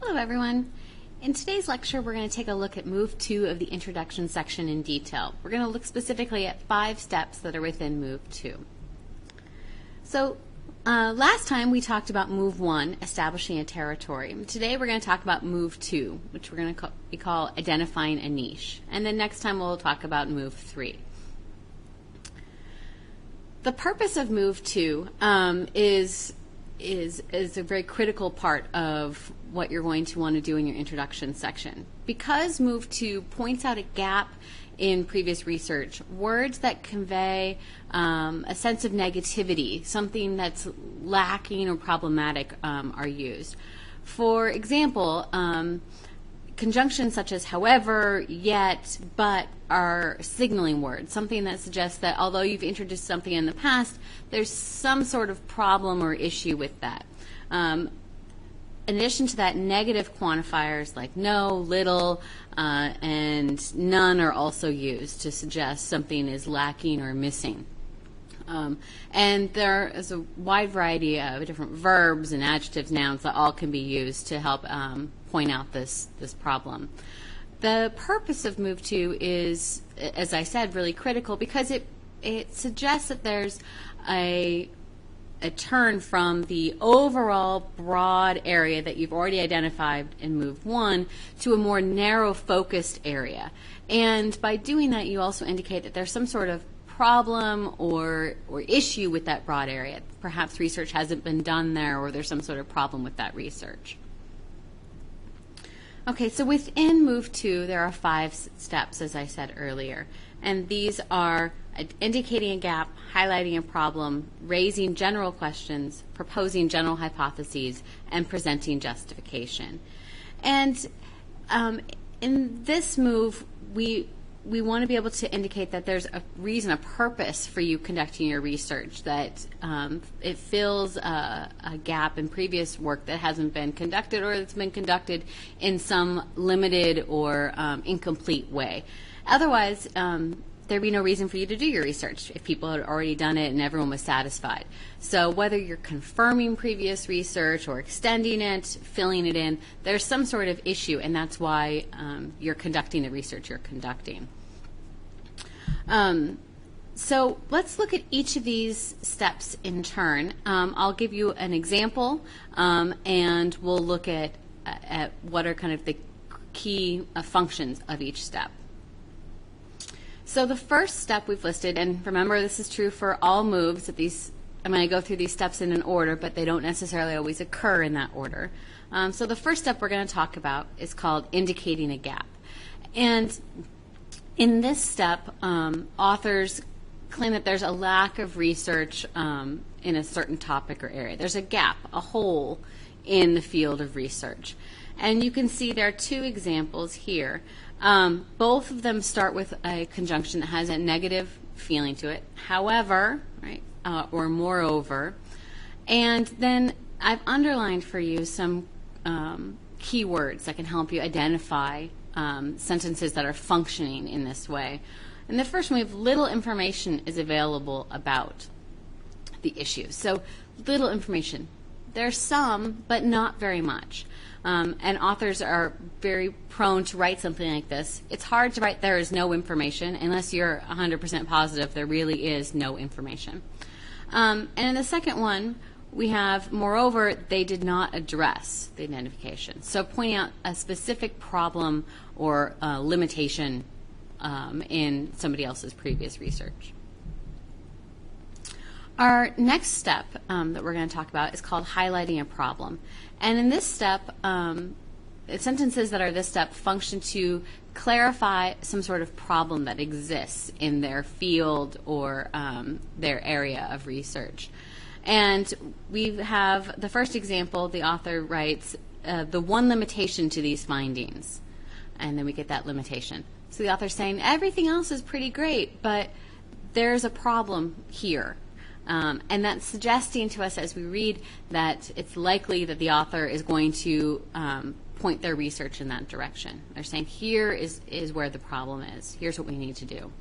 Hello everyone. In today's lecture we're going to take a look at Move 2 of the introduction section in detail. We're going to look specifically at 5 steps that are within Move 2. So last time we talked about Move 1, establishing a territory. Today we're going to talk about Move 2, which we're going to call identifying a niche. And then next time we'll talk about Move 3. The purpose of Move 2 is a very critical part of what you're going to want to do in your introduction section. Because Move 2 points out a gap in previous research, words that convey a sense of negativity, something that's lacking or problematic, are used. For example, conjunctions such as however, yet, but are signaling words, something that suggests that although you've introduced something in the past, there's some sort of problem or issue with that. In addition to that, negative quantifiers like no, little, and none are also used to suggest something is lacking or missing. And there is a wide variety of different verbs and adjectives, nouns that all can be used to help point out this problem. The purpose of Move 2 is, as I said, really critical because it suggests that there's a turn from the overall broad area that you've already identified in Move 1 to a more narrow focused area. And by doing that, you also indicate that there's some sort of problem or issue with that broad area. Perhaps research hasn't been done there, or there's some sort of problem with that research. Okay, so within Move 2, there are 5 steps, as I said earlier. And these are indicating a gap, highlighting a problem, raising general questions, proposing general hypotheses, and presenting justification. And in this move, we want to be able to indicate that there's a reason, a purpose for you conducting your research, that it fills a gap in previous work that hasn't been conducted or that's been conducted in some limited or incomplete way. Otherwise, there'd be no reason for you to do your research if people had already done it and everyone was satisfied. So whether you're confirming previous research or extending it, filling it in, there's some sort of issue, and that's why you're conducting the research you're conducting. So let's look at each of these steps in turn. I'll give you an example, and we'll look at what are kind of the key functions of each step. So the first step we've listed, and remember this is true for all moves, that I'm going to go through these steps in an order, but they don't necessarily always occur in that order. So the first step we're going to talk about is called indicating a gap. And in this step, authors claim that there's a lack of research in a certain topic or area. There's a gap, a hole in the field of research. And you can see there are 2 examples here. Both of them start with a conjunction that has a negative feeling to it, however, right, or moreover. And then I've underlined for you some keywords that can help you identify sentences that are functioning in this way. And the first one, we have little information is available about the issue. So little information. There's some, but not very much. And authors are very prone to write something like this. It's hard to write there is no information unless you're 100% positive there really is no information. And in the second one, we have, moreover, they did not address the identification. So pointing out a specific problem or limitation in somebody else's previous research. Our next step that we're going to talk about is called highlighting a problem. And in this step, sentences that are this step function to clarify some sort of problem that exists in their field or their area of research. And we have the first example, the author writes, the one limitation to these findings. And then we get that limitation. So the author's saying, everything else is pretty great, but there's a problem here. And that's suggesting to us as we read that it's likely that the author is going to point their research in that direction. They're saying here is where the problem is. Here's what we need to do.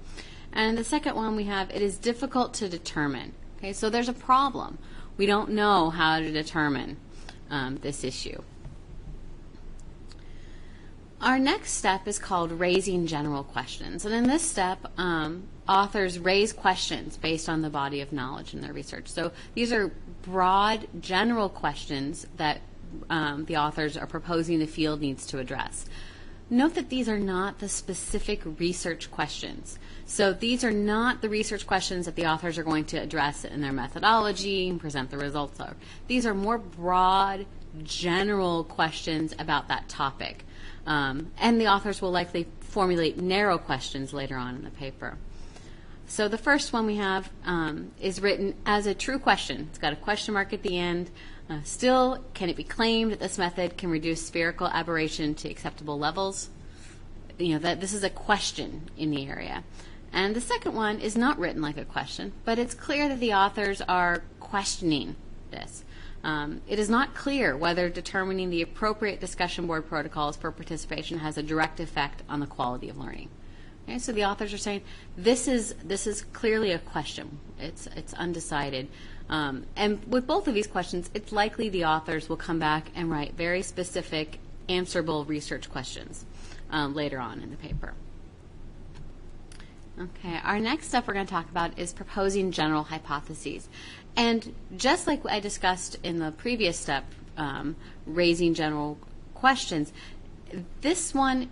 And the second one we have, it is difficult to determine. Okay, so there's a problem. We don't know how to determine this issue. Our next step is called raising general questions. And in this step, authors raise questions based on the body of knowledge in their research. So these are broad, general questions that the authors are proposing the field needs to address. Note that these are not the specific research questions. So these are not the research questions that the authors are going to address in their methodology and present the results of. These are more broad, general questions about that topic. And the authors will likely formulate narrow questions later on in the paper. So the first one we have is written as a true question. It's got a question mark at the end. Still, can it be claimed that this method can reduce spherical aberration to acceptable levels? You know, that this is a question in the area. And the second one is not written like a question, but it's clear that the authors are questioning this. It is not clear whether determining the appropriate discussion board protocols for participation has a direct effect on the quality of learning. Okay, so the authors are saying this is clearly a question. It's undecided. And with both of these questions, it's likely the authors will come back and write very specific, answerable research questions later on in the paper. Okay, our next step we're going to talk about is proposing general hypotheses. And just like I discussed in the previous step, raising general questions, this one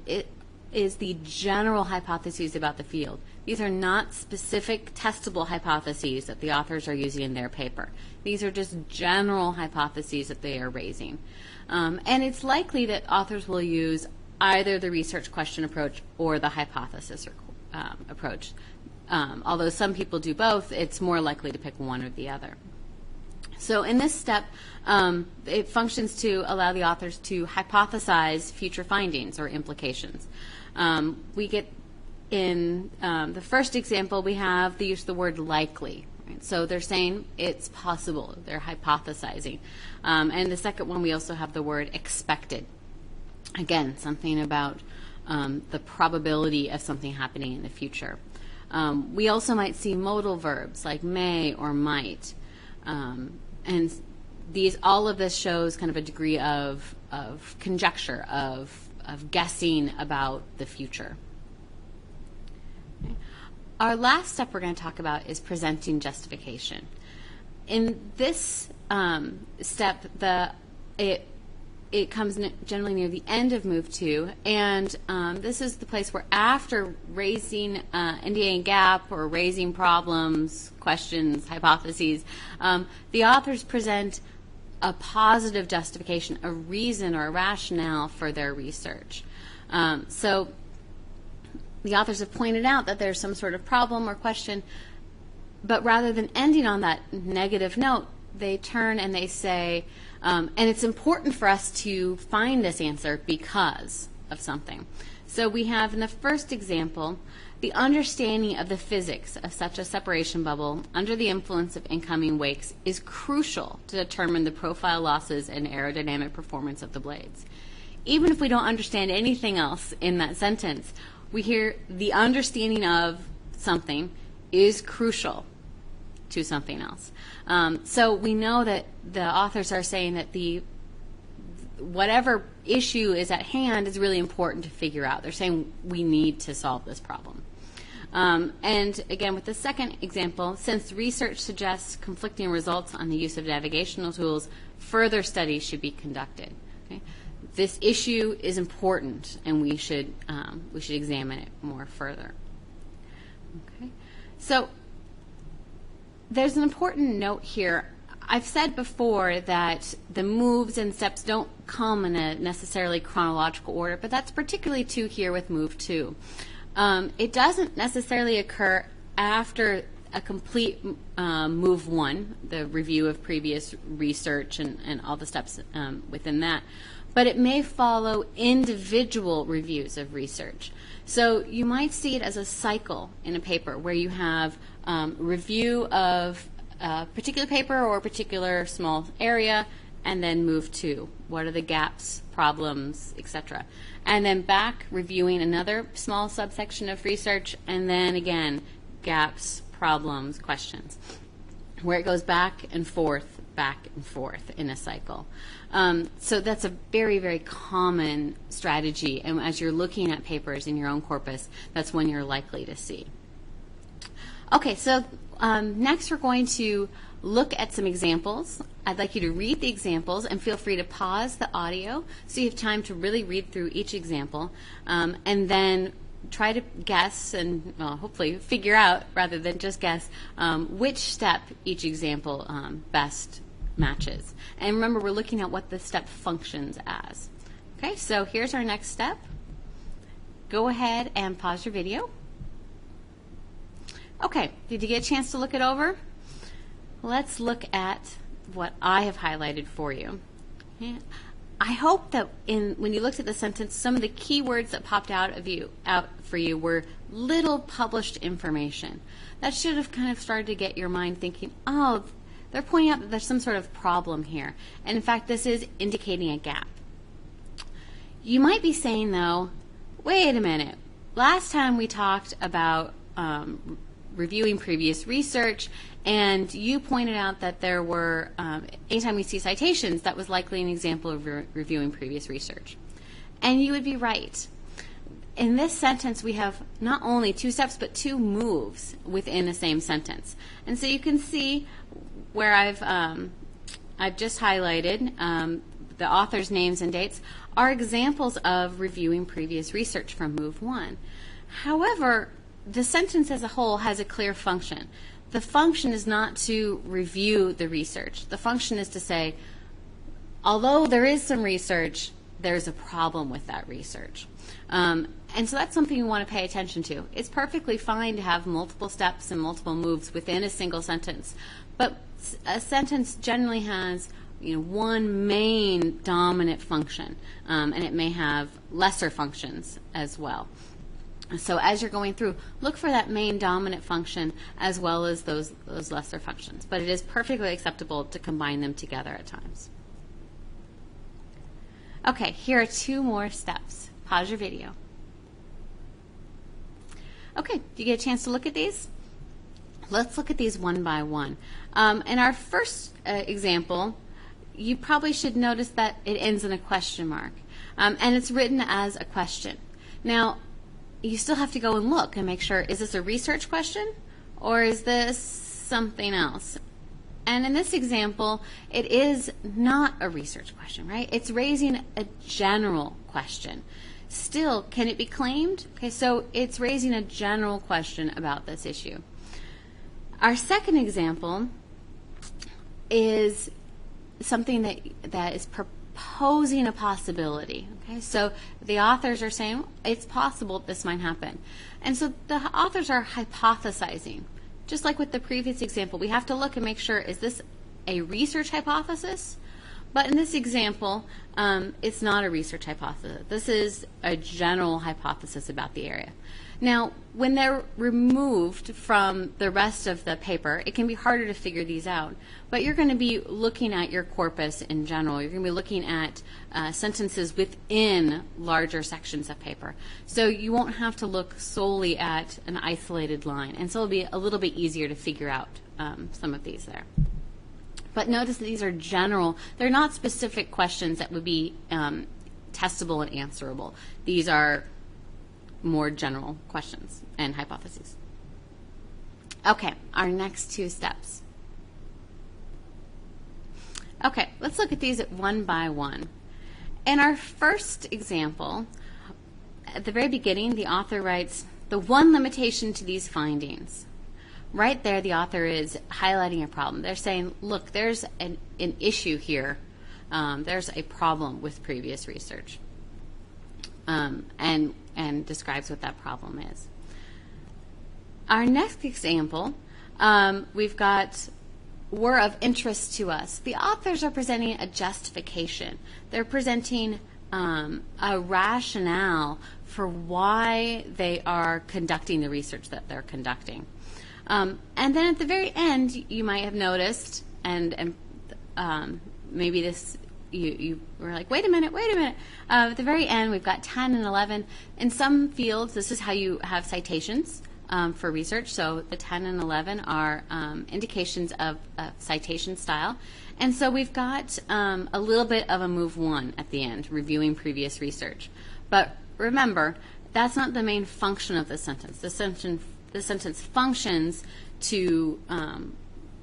is the general hypotheses about the field. These are not specific testable hypotheses that the authors are using in their paper. These are just general hypotheses that they are raising. And it's likely that authors will use either the research question approach or the hypothesis approach. Although some people do both, it's more likely to pick one or the other. So in this step, it functions to allow the authors to hypothesize future findings or implications. We get in the first example, we have the use of the word likely. Right? So they're saying it's possible. They're hypothesizing. And the second one, we also have the word expected. Again, something about the probability of something happening in the future. We also might see modal verbs like may or might. And all of this shows kind of a degree of conjecture, of guessing about the future. Okay. Our last step we're going to talk about is presenting justification. In this step, it comes generally near the end of Move 2, and this is the place where after raising NDA and gap or raising problems, questions, hypotheses, the authors present a positive justification, a reason or a rationale for their research. So the authors have pointed out that there's some sort of problem or question, but rather than ending on that negative note, they turn and they say, and it's important for us to find this answer because of something. So we have in the first example, the understanding of the physics of such a separation bubble under the influence of incoming wakes is crucial to determine the profile losses and aerodynamic performance of the blades. Even if we don't understand anything else in that sentence, we hear the understanding of something is crucial to something else. So we know that the authors are saying that whatever issue is at hand is really important to figure out. They're saying we need to solve this problem. And again, with the second example, since research suggests conflicting results on the use of navigational tools, further studies should be conducted. Okay? This issue is important, and we should examine it more further. Okay? So there's an important note here. I've said before that the moves and steps don't come in a necessarily chronological order, but that's particularly true here with Move 2. It doesn't necessarily occur after a complete Move 1, the review of previous research and all the steps within that, but it may follow individual reviews of research. So you might see it as a cycle in a paper where you have review of a particular paper or a particular small area, and then Move 2. What are the gaps, problems, etc. And then back reviewing another small subsection of research, and then again, gaps, problems, questions, where it goes back and forth back and forth in a cycle. So that's a very, very common strategy, and as you're looking at papers in your own corpus, that's one you're likely to see. Okay, so next we're going to look at some examples. I'd like you to read the examples and feel free to pause the audio so you have time to really read through each example, and then try to guess and, well, hopefully figure out, rather than just guess, which step each example best matches. And remember, we're looking at what the step functions as. Okay, so here's our next step. Go ahead and pause your video. Okay, did you get a chance to look it over? Let's look at what I have highlighted for you. Okay. I hope that when you looked at the sentence, some of the key words that popped out for you were little published information. That should have kind of started to get your mind thinking, oh, they're pointing out that there's some sort of problem here. And in fact, this is indicating a gap. You might be saying, though, wait a minute. Last time we talked about reviewing previous research, and you pointed out that there were, anytime we see citations, that was likely an example of reviewing previous research. And you would be right. In this sentence, we have not only two steps, but two moves within the same sentence. And so you can see where I've just highlighted the author's names and dates are examples of reviewing previous research from Move 1. However, the sentence as a whole has a clear function. The function is not to review the research. The function is to say, although there is some research, there's a problem with that research. And so that's something you want to pay attention to. It's perfectly fine to have multiple steps and multiple moves within a single sentence, but a sentence generally has one main dominant function, and it may have lesser functions as well. So as you're going through, look for that main dominant function as well as those lesser functions. But it is perfectly acceptable to combine them together at times. Okay, here are two more steps. Pause your video. Okay, do you get a chance to look at these? Let's look at these one by one. In our first example, you probably should notice that it ends in a question mark. And it's written as a question. Now, you still have to go and look and make sure, is this a research question or is this something else? And in this example, it is not a research question, right? It's raising a general question. Still, can it be claimed? Okay, so it's raising a general question about this issue. Our second example is something that is proposing a possibility. Okay, so the authors are saying it's possible this might happen, and so the authors are hypothesizing. Just like with the previous example, we have to look and make sure, is this a research hypothesis? But in this example, it's not a research hypothesis. This is a general hypothesis about the area. Now, when they're removed from the rest of the paper, it can be harder to figure these out. But you're going to be looking at your corpus in general. You're going to be looking at sentences within larger sections of paper. So you won't have to look solely at an isolated line. And so it'll be a little bit easier to figure out some of these there. But notice that these are general. They're not specific questions that would be testable and answerable. These are more general questions and hypotheses. Okay, our next two steps. Okay, let's look at these one by one. In our first example, at the very beginning, the author writes, the one limitation to these findings. Right there, the author is highlighting a problem. They're saying, look, there's an issue here. There's a problem with previous research. And describes what that problem is. Our next example, we've got were of interest to us. The authors are presenting a justification. They're presenting a rationale for why they are conducting the research that they're conducting. And then at the very end, you might have noticed, and maybe this, you were like, wait a minute. At the very end, we've got 10 and 11. In some fields, this is how you have citations. for research. So the 10 and 11 are indications of citation style. And so we've got a little bit of a move 1 at the end, reviewing previous research. But remember, that's not the main function of the sentence. The sentence functions to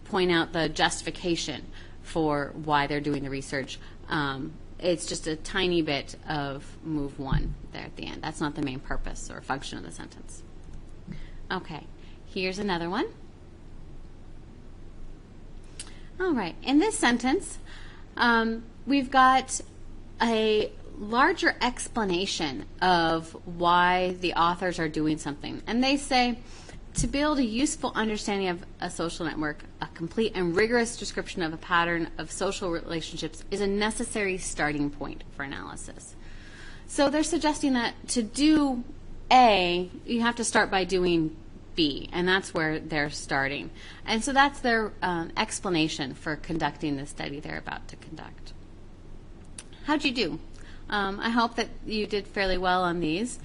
point out the justification for why they're doing the research. It's just a tiny bit of move 1 there at the end. That's not the main purpose or function of the sentence. Okay, here's another one. All right, in this sentence, we've got a larger explanation of why the authors are doing something. And they say, to build a useful understanding of a social network, a complete and rigorous description of a pattern of social relationships is a necessary starting point for analysis. So they're suggesting that to do A, you have to start by doing B, and that's where they're starting. And so that's their explanation for conducting the study they're about to conduct. How'd you do? I hope that you did fairly well on these.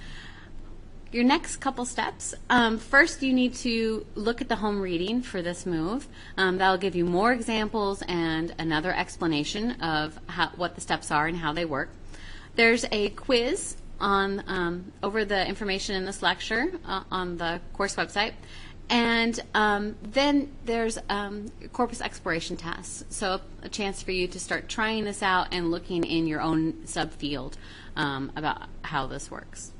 Your next couple steps, first you need to look at the home reading for this move. That'll give you more examples and another explanation of what the steps are and how they work. There's a quiz on over the information in this lecture on the course website. And then there's corpus exploration tests, so a chance for you to start trying this out and looking in your own subfield about how this works.